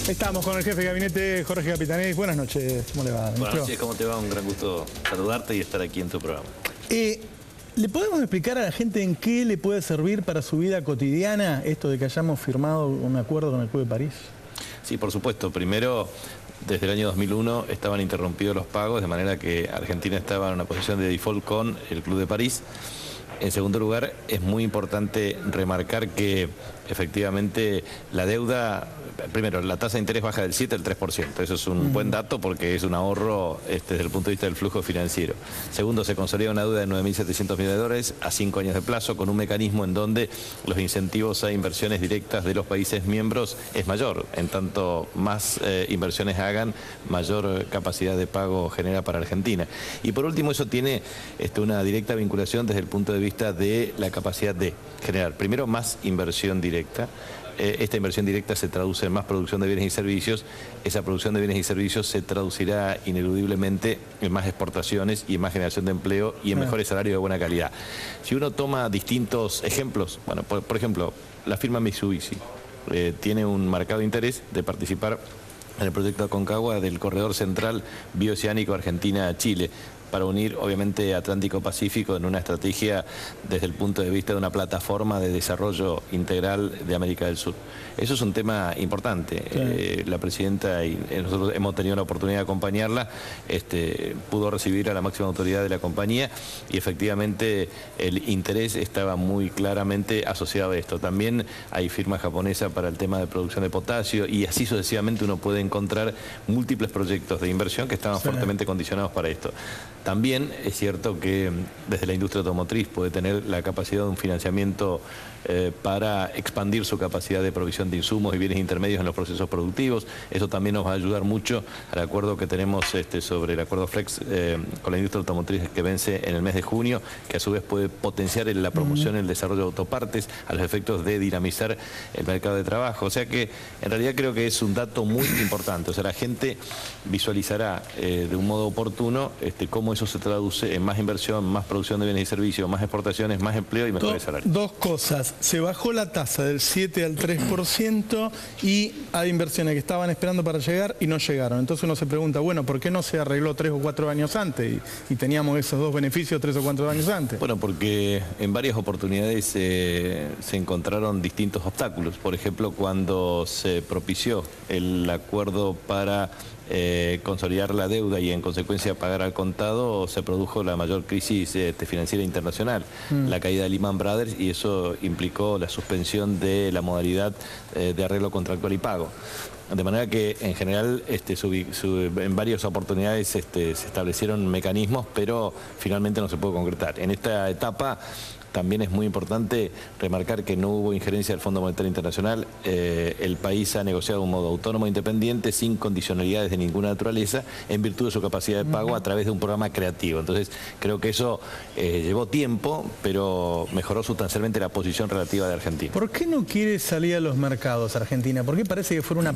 Estamos con el jefe de gabinete, Jorge Capitanich. Buenas noches, ¿cómo le va? Buenas noches, ¿cómo te va? Un gran gusto saludarte y estar aquí en tu programa. ¿Le podemos explicar a la gente en qué le puede servir para su vida cotidiana esto de que hayamos firmado un acuerdo con el Club de París? Sí, por supuesto. Primero, desde el año 2001 estaban interrumpidos los pagos, de manera que Argentina estaba en una posición de default con el Club de París. En segundo lugar, es muy importante remarcar que efectivamente la deuda, primero, la tasa de interés baja del 7 al 3%. Eso es un buen dato porque es un ahorro desde el punto de vista del flujo financiero. Segundo, se consolida una deuda de 9.700 millones de dólares a 5 años de plazo con un mecanismo en donde los incentivos a inversiones directas de los países miembros es mayor. En tanto más inversiones hagan, mayor capacidad de pago genera para Argentina. Y por último, eso tiene una directa vinculación desde el punto de vista de la capacidad de generar, primero, más inversión directa. Esta inversión directa se traduce en más producción de bienes y servicios. Esa producción de bienes y servicios se traducirá ineludiblemente en más exportaciones y en más generación de empleo y en mejores salarios de buena calidad. Si uno toma distintos ejemplos, bueno, por ejemplo, la firma Mitsubishi tiene un marcado interés de participar en el proyecto Aconcagua del corredor central bioceánico Argentina-Chile, para unir obviamente Atlántico-Pacífico en una estrategia desde el punto de vista de una plataforma de desarrollo integral de América del Sur. Eso es un tema importante. Sí. La presidenta y nosotros hemos tenido la oportunidad de acompañarla, pudo recibir a la máxima autoridad de la compañía y efectivamente el interés estaba muy claramente asociado a esto. También hay firma japonesa para el tema de producción de potasio y así sucesivamente uno puede encontrar múltiples proyectos de inversión que estaban fuertemente condicionados para esto. También es cierto que desde la industria automotriz puede tener la capacidad de un financiamiento para expandir su capacidad de provisión de insumos y bienes intermedios en los procesos productivos. Eso también nos va a ayudar mucho al acuerdo que tenemos sobre el acuerdo Flex con la industria automotriz que vence en el mes de junio, que a su vez puede potenciar la promoción y el desarrollo de autopartes a los efectos de dinamizar el mercado de trabajo. O sea que en realidad creo que es un dato muy importante. O sea, la gente visualizará de un modo oportuno cómo eso se traduce en más inversión, más producción de bienes y servicios, más exportaciones, más empleo y mejores salarios. Dos cosas. Se bajó la tasa del 7 al 3% y hay inversiones que estaban esperando para llegar y no llegaron. Entonces uno se pregunta, bueno, ¿por qué no se arregló 3 o 4 años antes y teníamos esos dos beneficios 3 o 4 años antes? Bueno, porque en varias oportunidades se encontraron distintos obstáculos. Por ejemplo, cuando se propició el acuerdo para consolidar la deuda y en consecuencia pagar al contado, se produjo la mayor crisis financiera internacional, la caída de Lehman Brothers, y eso implicó la suspensión de la modalidad de arreglo contractual y pago. De manera que en general en varias oportunidades se establecieron mecanismos, pero finalmente no se pudo concretar. En esta etapa también es muy importante remarcar que no hubo injerencia del Fondo Monetario Internacional. El país ha negociado de un modo autónomo e independiente, sin condicionalidades de ninguna naturaleza, en virtud de su capacidad de pago a través de un programa creativo. Entonces, creo que eso llevó tiempo, pero mejoró sustancialmente la posición relativa de Argentina. ¿Por qué no quiere salir a los mercados Argentina? ¿Por qué parece que fuera una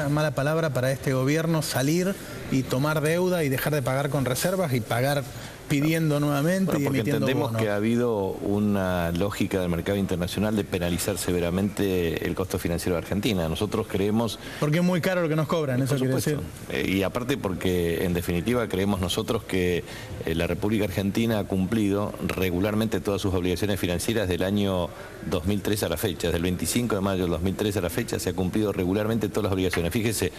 mala palabra para este gobierno salir y tomar deuda y dejar de pagar con reservas y pagar pidiendo nuevamente? Bueno, y porque emitiendo entendemos bonos. que ha habido una lógica del mercado internacional de penalizar severamente el costo financiero de Argentina. Nosotros creemos... Porque es muy caro lo que nos cobran, eso quiere decir. Y aparte porque, en definitiva, creemos nosotros que la República Argentina ha cumplido regularmente todas sus obligaciones financieras del año 2003 a la fecha. Desde el 25 de mayo del 2003 a la fecha se ha cumplido regularmente todas las obligaciones. Fíjese,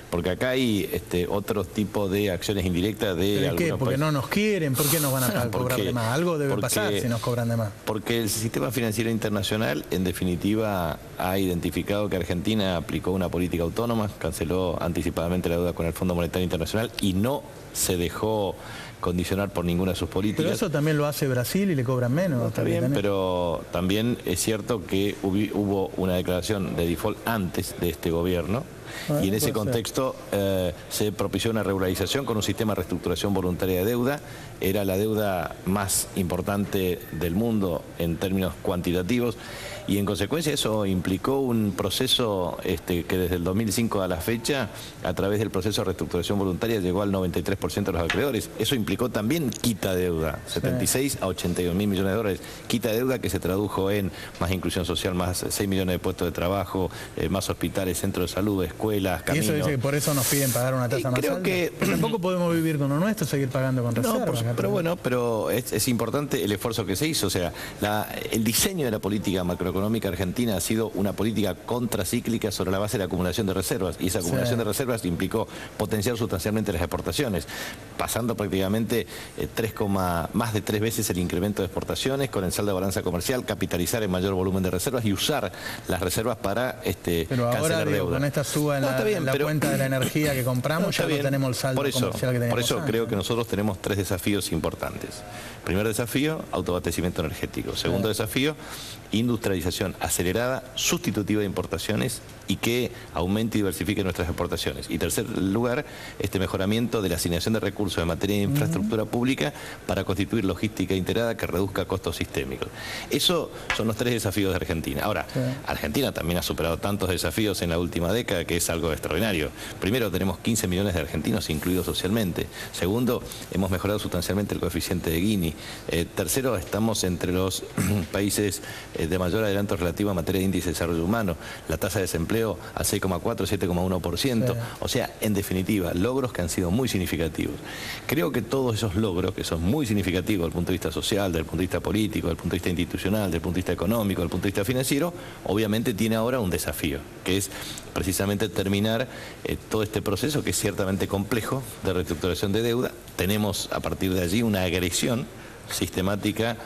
porque acá hay otro tipo de acciones indirectas de algunos países. No nos quieren, ¿por qué nos van a cobrar de más? Algo debe pasar si nos cobran de más. Porque el sistema financiero internacional, en definitiva, ha identificado que Argentina aplicó una política autónoma, canceló anticipadamente la deuda con el Fondo Monetario Internacional y no se dejó condicionar por ninguna de sus políticas. Pero eso también lo hace Brasil y le cobran menos. No, está bien, pero también es cierto que hubo una declaración de default antes de este gobierno. Y en ese contexto se propició una regularización con un sistema de reestructuración voluntaria de deuda. Era la deuda más importante del mundo en términos cuantitativos Y en consecuencia eso implicó un proceso que desde el 2005 a la fecha, a través del proceso de reestructuración voluntaria, llegó al 93% de los acreedores. Eso implicó también quita de deuda, 76 a 82 mil millones de dólares. Quita de deuda que se tradujo en más inclusión social, más 6 millones de puestos de trabajo, más hospitales, centros de salud, escuelas, caminos. Y eso dice que por eso nos piden pagar una tasa más alta. Pero tampoco podemos vivir con lo nuestro, seguir pagando con reservas. No, pero es importante el esfuerzo que se hizo. O sea, el diseño de la política macroeconómica argentina ha sido una política contracíclica sobre la base de la acumulación de reservas. Y esa acumulación de reservas implicó potenciar sustancialmente las exportaciones, pasando prácticamente más de 3 veces el incremento de exportaciones, con el saldo de balanza comercial, capitalizar en mayor volumen de reservas y usar las reservas para pero ahora, cancelar deuda. Con esta suba en la cuenta de la energía que compramos, ya no tenemos el saldo comercial que teníamos. Por eso creo que nosotros tenemos 3 desafíos importantes. Primer desafío, autoabastecimiento energético. Segundo desafío, industrialización acelerada, sustitutiva de importaciones y que aumente y diversifique nuestras exportaciones. Y tercer lugar, mejoramiento de la asignación de recursos en materia de infraestructura pública para constituir logística integrada que reduzca costos sistémicos. Esos son los 3 desafíos de Argentina. Ahora, Argentina también ha superado tantos desafíos en la última década que es algo extraordinario. Primero, tenemos 15 millones de argentinos incluidos socialmente. Segundo, hemos mejorado sustancialmente el coeficiente de Gini. Tercero, estamos entre los países de mayor adelanto relativo en materia de índice de desarrollo humano. La tasa de desempleo a 6,4, 7,1%. O sea, en definitiva, logros que han sido muy significativos. Creo que todos esos logros, que son muy significativos desde el punto de vista social, desde el punto de vista político, desde el punto de vista institucional, desde el punto de vista económico, desde el punto de vista financiero, obviamente tiene ahora un desafío, que es precisamente terminar todo este proceso, que es ciertamente complejo, de reestructuración de deuda. Tenemos a partir de allí una agresión sistemática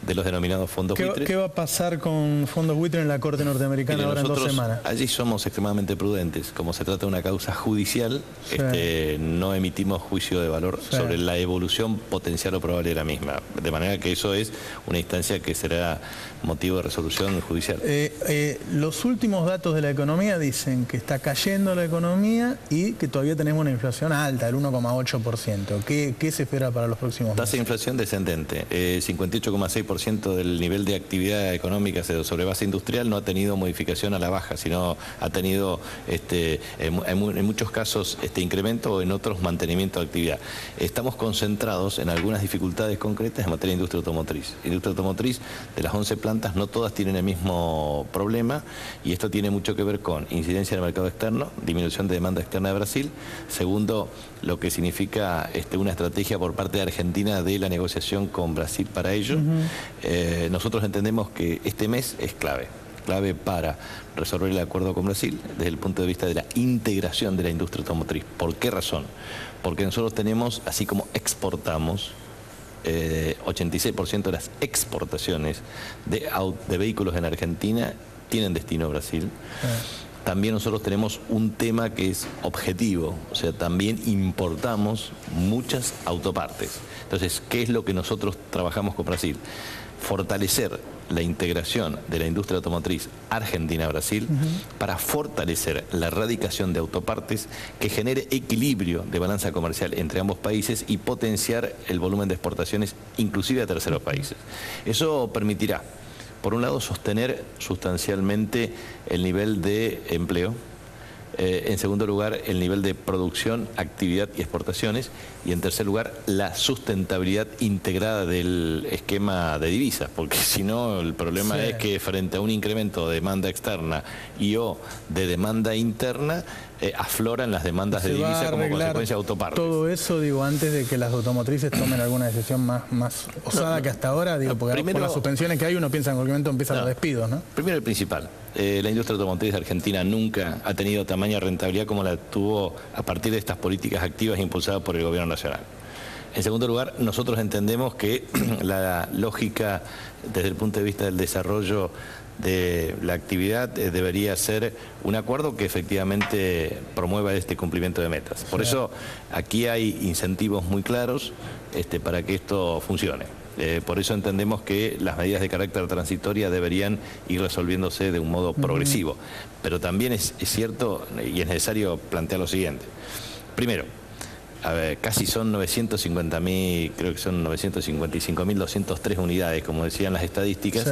de los denominados fondos buitres. ¿Qué va a pasar con fondos buitres en la Corte Norteamericana ahora en 2 semanas? Allí somos extremadamente prudentes. Como se trata de una causa judicial, no emitimos juicio de valor sobre la evolución potencial o probable de la misma. De manera que eso es una instancia que será motivo de resolución judicial. Los últimos datos de la economía dicen que está cayendo la economía y que todavía tenemos una inflación alta, el 1,8%. ¿Qué se espera para los próximos meses? Tasa de inflación descendente, 58,6% del nivel de actividad económica sobre base industrial no ha tenido modificación a la baja, sino ha tenido en muchos casos incremento o en otros mantenimiento de actividad. Estamos concentrados en algunas dificultades concretas en materia de industria automotriz. Industria automotriz, de las 11 plantas, no todas tienen el mismo problema y esto tiene mucho que ver con incidencia en el mercado externo, disminución de demanda externa de Brasil. Segundo, lo que significa una estrategia por parte de Argentina de la negociación con Brasil para ello. Nosotros entendemos que este mes es clave para resolver el acuerdo con Brasil desde el punto de vista de la integración de la industria automotriz. ¿Por qué razón? Porque nosotros tenemos, así como exportamos, 86% de las exportaciones de vehículos en Argentina tienen destino a Brasil. También nosotros tenemos un tema que es objetivo, o sea, también importamos muchas autopartes. Entonces, ¿qué es lo que nosotros trabajamos con Brasil? Fortalecer la integración de la industria automotriz Argentina-Brasil para fortalecer la erradicación de autopartes que genere equilibrio de balanza comercial entre ambos países y potenciar el volumen de exportaciones inclusive a terceros países. Eso permitirá, por un lado, sostener sustancialmente el nivel de empleo. En segundo lugar, el nivel de producción, actividad y exportaciones. Y en tercer lugar, la sustentabilidad integrada del esquema de divisas. Porque si no, el problema es que frente a un incremento de demanda externa y o de demanda interna, afloran las demandas de divisa como consecuencia de autopartes. Todo eso, digo, antes de que las automotrices tomen alguna decisión más osada que hasta ahora, digo, porque primero, por las suspensiones que hay, uno piensa en cualquier momento empiezan los despidos, ¿no? Primero el principal. La industria automotriz argentina nunca ha tenido tamaña rentabilidad como la tuvo a partir de estas políticas activas impulsadas por el gobierno nacional. En segundo lugar, nosotros entendemos que la lógica desde el punto de vista del desarrollo de la actividad debería ser un acuerdo que efectivamente promueva este cumplimiento de metas. Por eso aquí hay incentivos muy claros para que esto funcione. Por eso entendemos que las medidas de carácter transitoria deberían ir resolviéndose de un modo progresivo. Pero también es cierto y es necesario plantear lo siguiente. Primero, casi son 950.000, creo que son 955.203 unidades, como decían las estadísticas,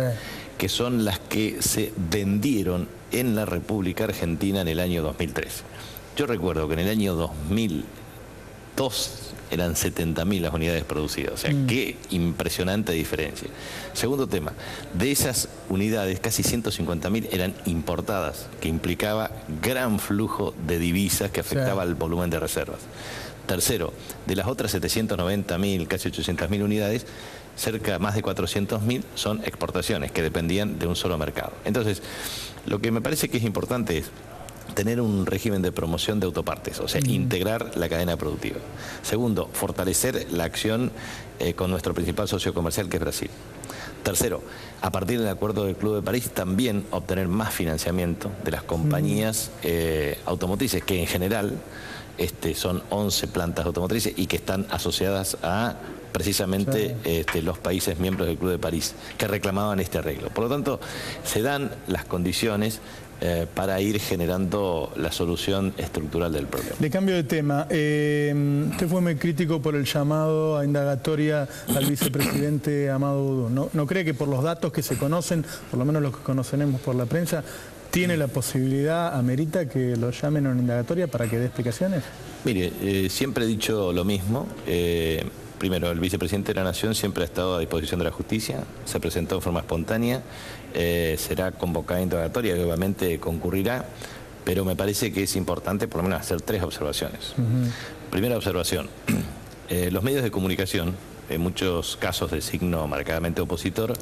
que son las que se vendieron en la República Argentina en el año 2013. Yo recuerdo que en el año 2002 eran 70.000 las unidades producidas, o sea, qué impresionante diferencia. Segundo tema, de esas unidades, casi 150.000 eran importadas, que implicaba gran flujo de divisas que afectaba al volumen de reservas. Tercero, de las otras 790.000, casi 800.000 unidades, más de 400.000 son exportaciones que dependían de un solo mercado. Entonces, lo que me parece que es importante es tener un régimen de promoción de autopartes, o sea, integrar la cadena productiva. Segundo, fortalecer la acción con nuestro principal socio comercial, que es Brasil. Tercero, a partir del acuerdo del Club de París, también obtener más financiamiento de las compañías automotrices, que en general son 11 plantas automotrices y que están asociadas a precisamente los países miembros del Club de París, que reclamaban este arreglo. Por lo tanto, se dan las condiciones para ir generando la solución estructural del problema. Le cambio de tema. Usted fue muy crítico por el llamado a indagatoria al vicepresidente Amado Boudou. ¿No cree que por los datos que se conocen, por lo menos los que conocemos por la prensa, tiene la posibilidad, amerita que lo llamen a una indagatoria para que dé explicaciones? Mire, siempre he dicho lo mismo. Primero, el vicepresidente de la Nación siempre ha estado a disposición de la justicia, se presentó en forma espontánea, será convocada a indagatoria y obviamente concurrirá, pero me parece que es importante por lo menos hacer 3 observaciones. Primera observación, los medios de comunicación, en muchos casos de signo marcadamente opositor,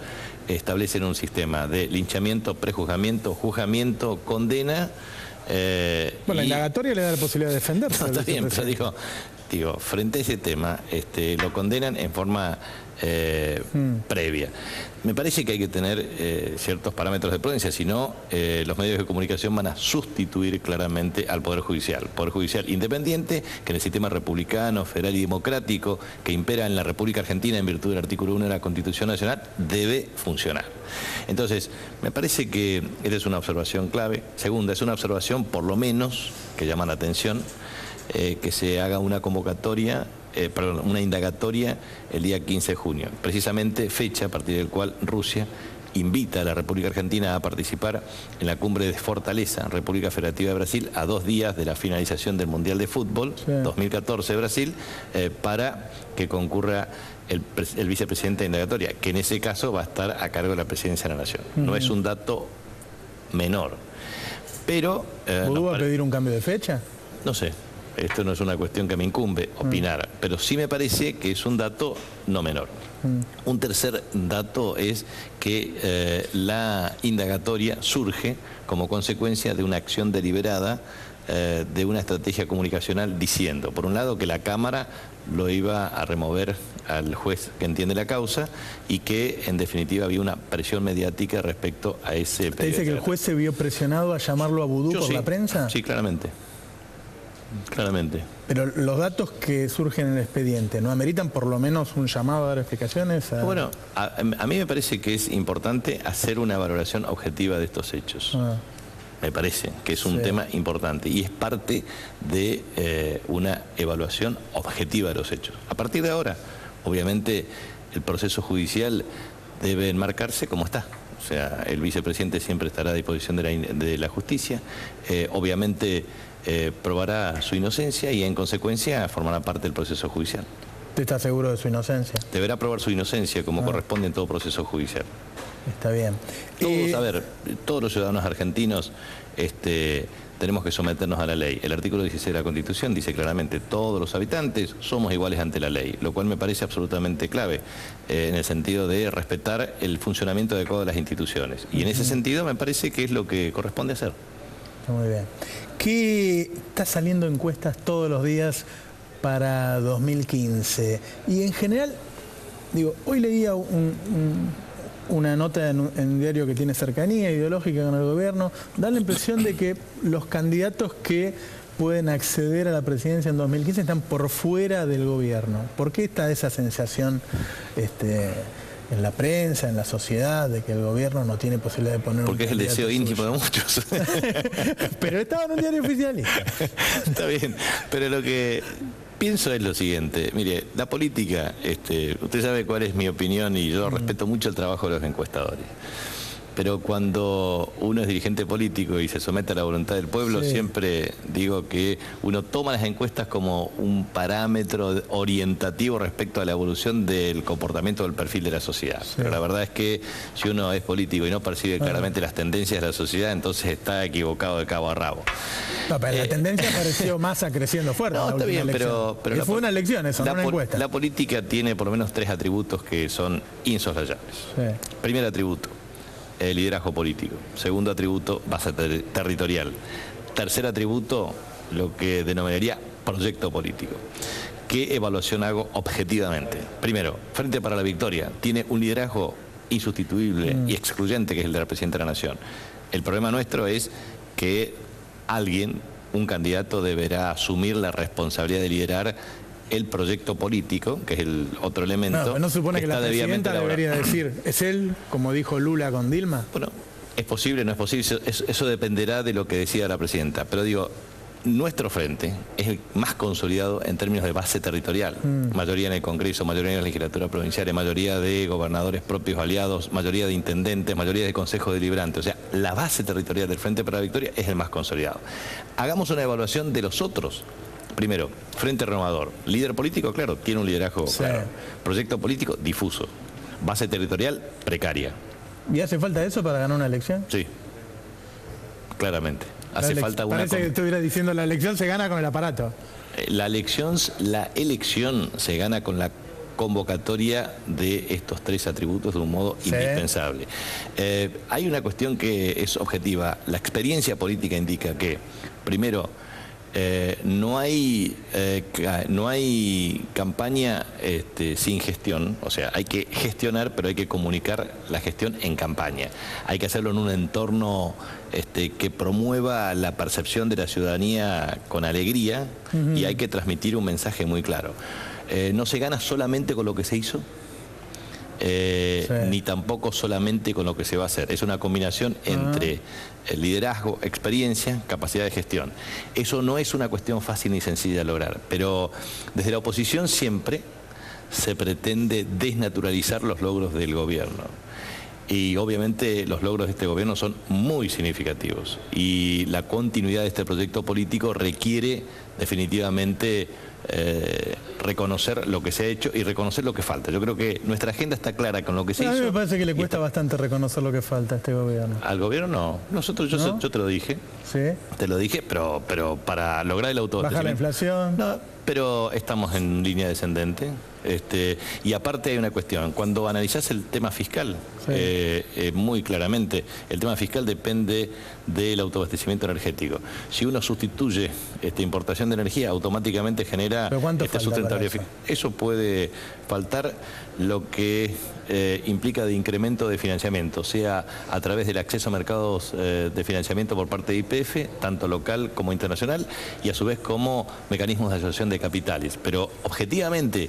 establecen un sistema de linchamiento, prejuzgamiento, juzgamiento, condena. Bueno, la indagatoria le da la posibilidad de defenderse. No, está bien, pero digo, frente a ese tema, lo condenan en forma previa. Me parece que hay que tener ciertos parámetros de prudencia, si no, los medios de comunicación van a sustituir claramente al Poder Judicial. Poder Judicial independiente, que en el sistema republicano, federal y democrático, que impera en la República Argentina en virtud del artículo 1 de la Constitución Nacional, debe funcionar. Entonces, me parece que esta es una observación clave. Segunda, es una observación, por lo menos, que llama la atención, que se haga una convocatoria, una indagatoria el día 15 de junio, precisamente fecha a partir del cual Rusia invita a la República Argentina a participar en la cumbre de Fortaleza, República Federativa de Brasil, a 2 días de la finalización del Mundial de Fútbol 2014 de Brasil, para que concurra el vicepresidente de indagatoria, que en ese caso va a estar a cargo de la presidencia de la Nación. No es un dato menor, pero... ¿Boudou va a pedir un cambio de fecha? No sé. Esto no es una cuestión que me incumbe opinar, pero sí me parece que es un dato no menor. Un tercer dato es que la indagatoria surge como consecuencia de una acción deliberada de una estrategia comunicacional diciendo, por un lado, que la Cámara lo iba a remover al juez que entiende la causa y que en definitiva había una presión mediática respecto a ese pedido. ¿Usted dice que el juez se vio presionado a llamarlo a Boudou por la prensa? Sí, claramente. Claramente. Pero los datos que surgen en el expediente, ¿no ameritan por lo menos un llamado a dar explicaciones? Bueno, a mí me parece que es importante hacer una valoración objetiva de estos hechos. Me parece que es un tema importante y es parte de una evaluación objetiva de los hechos. A partir de ahora, obviamente, el proceso judicial debe enmarcarse como está. O sea, el vicepresidente siempre estará a disposición de la justicia. Obviamente probará su inocencia y en consecuencia formará parte del proceso judicial. ¿Usted está seguro de su inocencia? Deberá probar su inocencia como corresponde en todo proceso judicial. Está bien. A ver, todos los ciudadanos argentinos tenemos que someternos a la ley. El artículo 16 de la Constitución dice claramente, todos los habitantes somos iguales ante la ley, lo cual me parece absolutamente clave, en el sentido de respetar el funcionamiento adecuado de las instituciones. Y en ese sentido me parece que es lo que corresponde hacer. Está muy bien. ¿Qué está saliendo encuestas todos los días para 2015? Y en general, digo, hoy leía una nota en un diario que tiene cercanía ideológica con el gobierno, da la impresión de que los candidatos que pueden acceder a la presidencia en 2015 están por fuera del gobierno. ¿Por qué está esa sensación en la prensa, en la sociedad, de que el gobierno no tiene posibilidad de poner Porque es el deseo íntimo de muchos. Pero estaba en un diario oficialista. Está bien, pero lo que pienso es lo siguiente. Mire, la política, usted sabe cuál es mi opinión y yo respeto mucho el trabajo de los encuestadores. pero cuando uno es dirigente político y se somete a la voluntad del pueblo, sí, siempre digo que uno toma las encuestas como un parámetro orientativo respecto a la evolución del comportamiento del perfil de la sociedad. Sí. Pero la verdad es que si uno es político y no percibe claramente las tendencias de la sociedad, entonces está equivocado de cabo a rabo. No, pero la tendencia pareció Massa creciendo fuerte. No, está bien, pero fue una elección eso, no una encuesta. La política tiene por lo menos 3 atributos que son insoslayables. Sí. Primer atributo, el liderazgo político. Segundo atributo, base territorial. Tercer atributo, lo que denominaría proyecto político. ¿Qué evaluación hago objetivamente? Primero, Frente para la Victoria tiene un liderazgo insustituible y excluyente, que es el de la Presidenta de la Nación. El problema nuestro es que alguien, un candidato, deberá asumir la responsabilidad de liderar el proyecto político, que es el otro elemento. No supone que la presidenta debería decir, ¿es él, como dijo Lula con Dilma? Bueno, es posible, no es posible, eso dependerá de lo que decida la presidenta. Pero digo, nuestro frente es el más consolidado en términos de base territorial. Mayoría en el Congreso, mayoría en la legislatura provincial, mayoría de gobernadores propios aliados, mayoría de intendentes, mayoría de consejos deliberantes. O sea, la base territorial del Frente para la Victoria es el más consolidado. Hagamos una evaluación de los otros. Primero, Frente Renovador. Líder político, claro, tiene un liderazgo claro. Proyecto político, difuso. Base territorial, precaria. ¿Y hace falta eso para ganar una elección? Sí, claramente. Hace falta una... Parece que estuviera diciendo la elección se gana con el aparato. La elección se gana con la convocatoria de estos 3 atributos de un modo indispensable. Hay una cuestión que es objetiva. La experiencia política indica que, primero, no hay campaña sin gestión. O sea, hay que gestionar, pero hay que comunicar la gestión en campaña. Hay que hacerlo en un entorno que promueva la percepción de la ciudadanía con alegría y hay que transmitir un mensaje muy claro. No se gana solamente con lo que se hizo, ni tampoco solamente con lo que se va a hacer. Es una combinación entre el liderazgo, experiencia, capacidad de gestión. Eso no es una cuestión fácil ni sencilla de lograr, pero desde la oposición siempre se pretende desnaturalizar los logros del gobierno. Y obviamente los logros de este gobierno son muy significativos y la continuidad de este proyecto político requiere definitivamente reconocer lo que se ha hecho y reconocer lo que falta. Yo creo que nuestra agenda está clara con lo que se hizo. A mí me parece que le cuesta bastante reconocer lo que falta a este gobierno. Al gobierno no. Nosotros, yo te lo dije. ¿Sí? Te lo dije, pero para lograr el autoabastecimiento. Bajar la inflación. No, pero estamos en línea descendente. Y aparte hay una cuestión, cuando analizás el tema fiscal, muy claramente, el tema fiscal depende del autoabastecimiento energético. Si uno sustituye importación de energía, automáticamente genera sustentabilidad. Eso puede faltar, lo que implica de incremento de financiamiento, sea a través del acceso a mercados de financiamiento por parte de YPF, tanto local como internacional, y a su vez como mecanismos de asociación de capitales. Pero objetivamente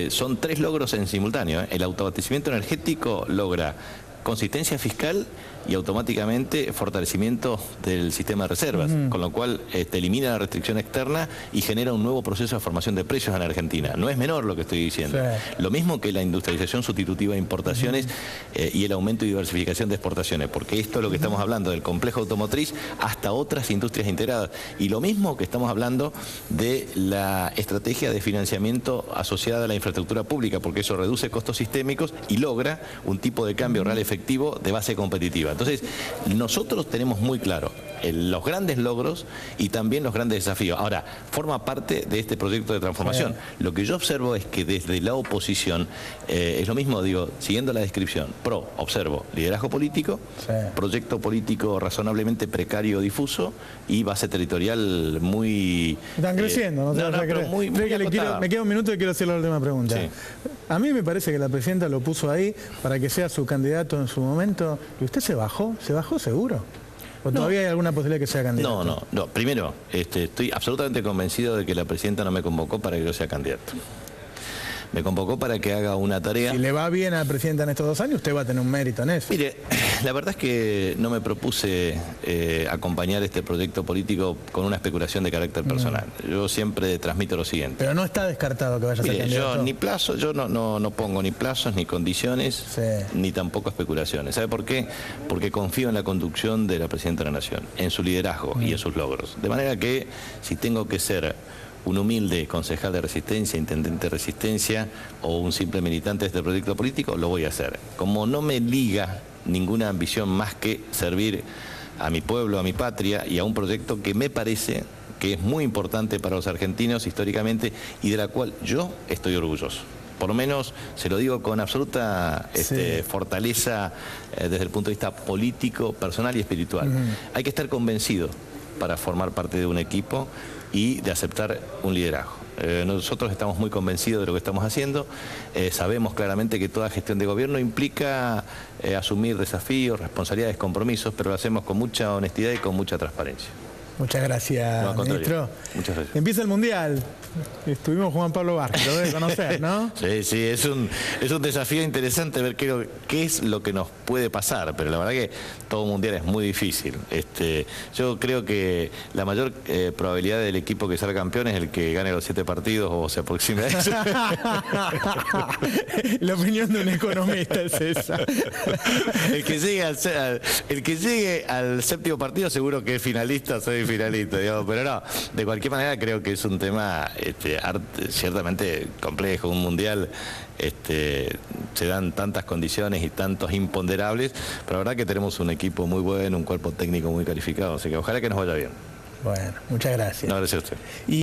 son 3 logros en simultáneo. El autoabastecimiento energético logra consistencia fiscal y automáticamente fortalecimiento del sistema de reservas, con lo cual elimina la restricción externa y genera un nuevo proceso de formación de precios en Argentina. No es menor lo que estoy diciendo. Lo mismo que la industrialización sustitutiva de importaciones y el aumento y diversificación de exportaciones, porque esto es lo que estamos hablando del complejo automotriz hasta otras industrias integradas. Y lo mismo que estamos hablando de la estrategia de financiamiento asociada a la infraestructura pública, porque eso reduce costos sistémicos y logra un tipo de cambio real efectivo de base competitiva. Entonces, nosotros tenemos muy claro los grandes logros y también los grandes desafíos. Ahora, forma parte de este proyecto de transformación. Lo que yo observo es que desde la oposición, es lo mismo, digo, siguiendo la descripción, observo liderazgo político, proyecto político razonablemente precario, difuso y base territorial muy... Están creciendo, me queda un minuto y quiero hacer la última pregunta. Sí. A mí me parece que la presidenta lo puso ahí para que sea su candidato en su momento. ¿Y usted se bajó? ¿Se bajó seguro? ¿O todavía hay alguna posibilidad que sea candidato? No. Primero, estoy absolutamente convencido de que la presidenta no me convocó para que yo sea candidato. me convocó para que haga una tarea. Si le va bien al presidente en estos 2 años, usted va a tener un mérito en eso. Mire, la verdad es que no me propuse acompañar este proyecto político con una especulación de carácter personal. Yo siempre transmito lo siguiente. Pero no está descartado que vaya a ser candidato. Yo no pongo ni plazos, ni condiciones, ni tampoco especulaciones. ¿Sabe por qué? Porque confío en la conducción de la Presidenta de la Nación, en su liderazgo y en sus logros. De manera que si tengo que ser un humilde concejal de Resistencia, intendente de Resistencia o un simple militante de este proyecto político, lo voy a hacer. Como no me liga ninguna ambición más que servir a mi pueblo, a mi patria y a un proyecto que me parece que es muy importante para los argentinos históricamente y de la cual yo estoy orgulloso. Por lo menos se lo digo con absoluta fortaleza desde el punto de vista político, personal y espiritual. Hay que estar convencido para formar parte de un equipo y de aceptar un liderazgo. Nosotros estamos muy convencidos de lo que estamos haciendo, sabemos claramente que toda gestión de gobierno implica asumir desafíos, responsabilidades, compromisos, pero lo hacemos con mucha honestidad y con mucha transparencia. Muchas gracias, ministro. Muchas gracias. Empieza el Mundial. Estuvimos con Juan Pablo Vázquez, lo debe conocer, ¿no? Sí, es un desafío interesante ver qué es lo que nos puede pasar, pero la verdad que todo Mundial es muy difícil. Yo creo que la mayor probabilidad del equipo que salga campeón es el que gane los 7 partidos o se aproxime a eso. La opinión de un economista es esa. El que llegue al 7º partido seguro que es finalista, finalista, digamos, pero no, de cualquier manera creo que es un tema ciertamente complejo. Un mundial se dan tantas condiciones y tantos imponderables, pero la verdad que tenemos un equipo muy bueno, un cuerpo técnico muy calificado, así que ojalá que nos vaya bien. Bueno, muchas gracias. No, gracias a usted.